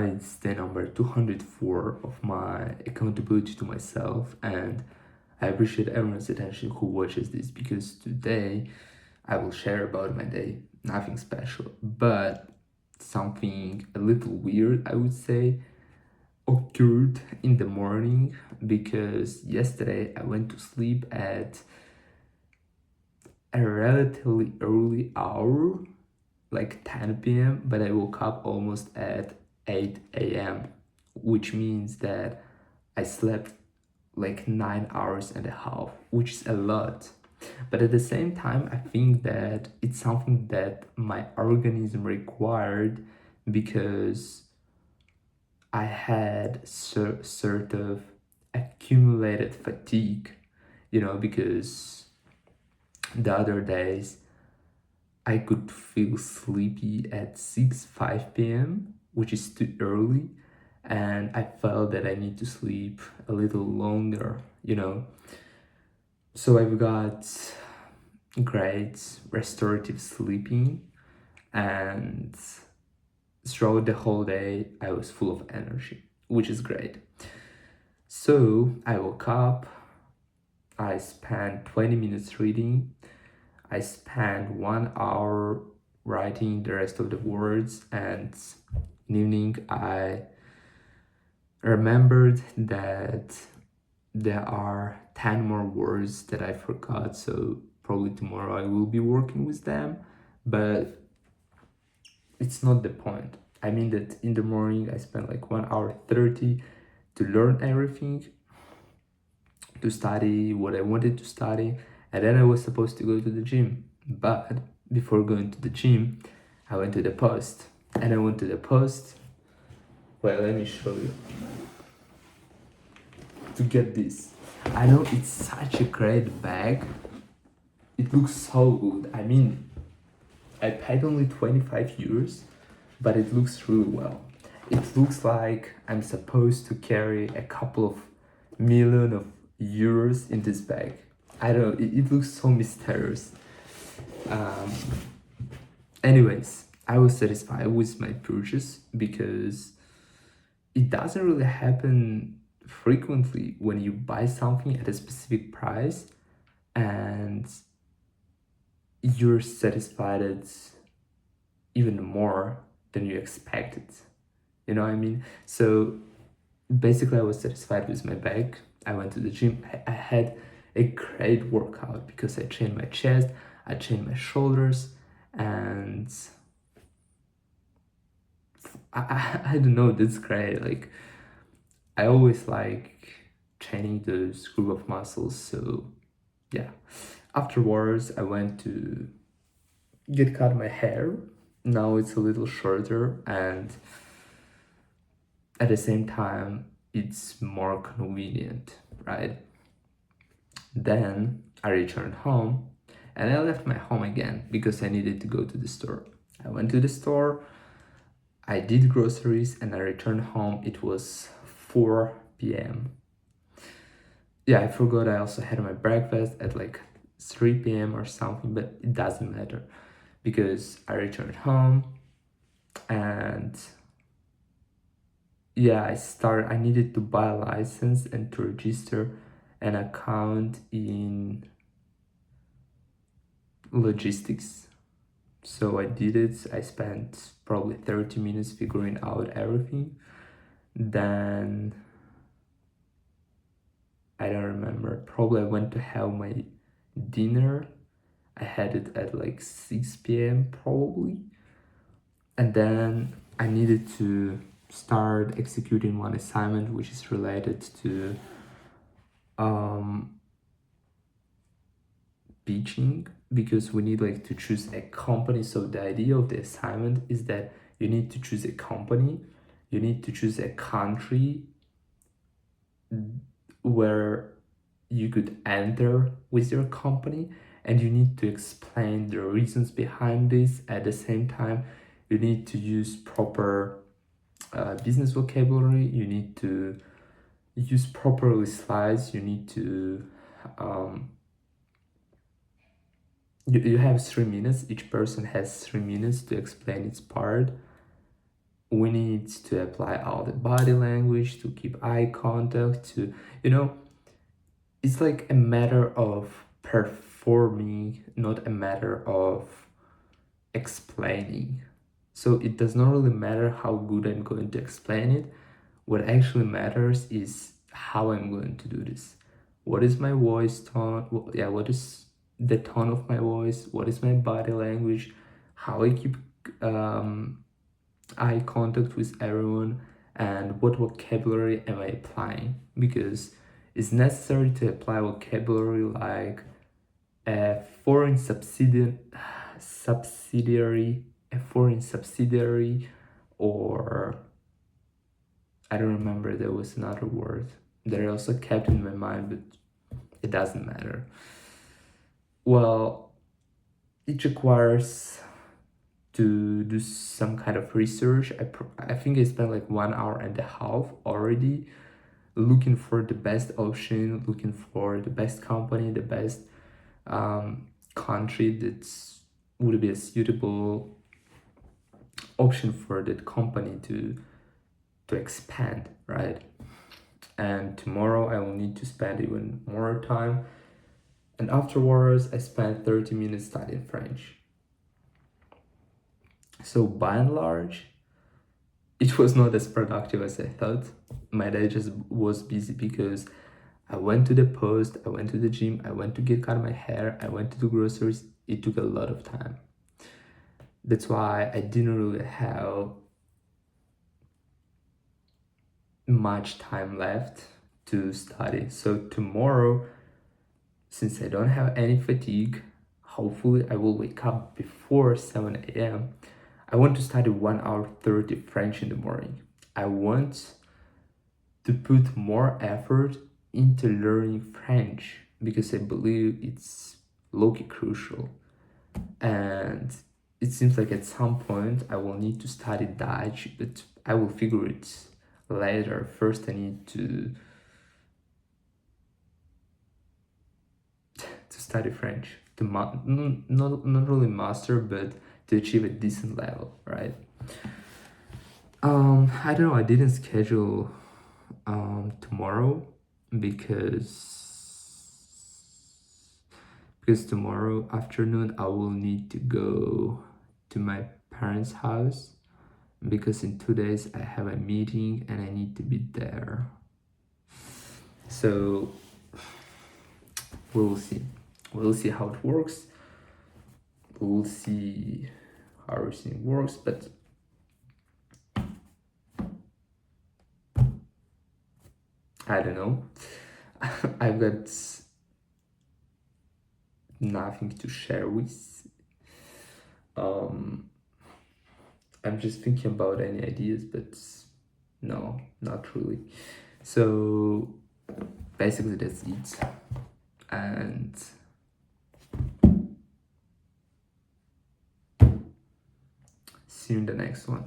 right, it's the number 204 of my accountability to myself, and I appreciate everyone's attention who watches this, because today I will share about my day. Nothing special, but something a little weird, I would say, occurred in the morning, because yesterday I went to sleep at a relatively early hour, like 10 p.m., but I woke up almost at 8 a.m., which means that I slept like 9 hours and a half, which is a lot. But at the same time, I think that it's something that my organism required, because I had sort of accumulated fatigue, because the other days I could feel sleepy at 5 p.m., which is too early, and I felt that I need to sleep a little longer. So I've got great restorative sleeping, and throughout the whole day I was full of energy, which is great. So I woke up, I spent 20 minutes reading, I spent 1 hour writing the rest of the words, and in the evening I remembered that there are 10 more words that I forgot, so probably tomorrow I will be working with them, but it's not the point. I mean that in the morning I spent like 1 hour 30 to learn everything, to study what I wanted to study, and then I was supposed to go to the gym. But before going to the gym, I went to the post. And I went to the post. Well, let me show you. To get this. I know it's such a great bag. It looks so good. I mean, I paid only 25 euros, but it looks really well. It looks like I'm supposed to carry a couple of million of euros in this bag. I don't know, it looks so mysterious. Um, Anyways, I was satisfied with my purchase, because it doesn't really happen frequently when you buy something at a specific price and you're satisfied even more than you expected. You know what I mean? So basically, I was satisfied with my bag. I went to the gym. I had a great workout, because I trained my chest, I trained my shoulders, and I don't know, that's great. Like, I always like training those group of muscles. So yeah, afterwards I went to get cut my hair. Now it's a little shorter, and at the same time it's more convenient, right? Then I returned home, and I left my home again because I needed to go to the store. I went to the store, I did groceries, and I returned home. It was 4 p.m. Yeah, I forgot I also had my breakfast at like 3 p.m. or something, but it doesn't matter, because I returned home, and yeah, I needed to buy a license and to register an account in logistics. So I did it. I spent probably 30 minutes figuring out everything. Then I don't remember. Probably I went to have my dinner. I had it at like 6 p.m. probably. And then I needed to start executing one assignment, which is related to pitching, because we need like to choose a company. So the idea of the assignment is that you need to choose a company, you need to choose a country where you could enter with your company, and you need to explain the reasons behind this. At the same time, you need to use proper business vocabulary, you need to use properly slides, you need to you have 3 minutes. Each person has 3 minutes to explain its part we need to apply all the body language, to keep eye contact, to, you know, it's like a matter of performing, not a matter of explaining. So it does not really matter how good I'm going to explain it. What actually matters is how I'm going to do this. What is my voice tone? What is the tone of my voice? What is my body language? How I keep eye contact with everyone, and what vocabulary am I applying? Because it's necessary to apply vocabulary like a foreign subsidiary, or I don't remember, there was another word that I also kept in my mind, but it doesn't matter. Well, it requires to do some kind of research. I think I spent like 1.5 hours already looking for the best option, looking for the best company, the best country that would be a suitable option for that company to expand, right? And tomorrow I will need to spend even more time, and afterwards I spent 30 minutes studying French. So by and large, it was not as productive as I thought. My day just was busy because I went to the post, I went to the gym, I went to get cut my hair, I went to do groceries. It took a lot of time. That's why I didn't really have much time left to study. So tomorrow, since I don't have any fatigue, hopefully I will wake up before 7 a.m. I want to study 1 hour 30 French in the morning. I want to put more effort into learning French because I believe it's low-key crucial. And it seems like at some point I will need to study Dutch, but I will figure it later. First I need to study French, to not really master, but to achieve a decent level, right? I don't know, I didn't schedule tomorrow because tomorrow afternoon I will need to go to my parents' house, because in 2 days I have a meeting and I need to be there. So we'll see. We'll see how it works. We'll see how everything works, but I don't know. I've got nothing to share with. I'm just thinking about any ideas, but no, not really. So basically that's it. And see you in the next one.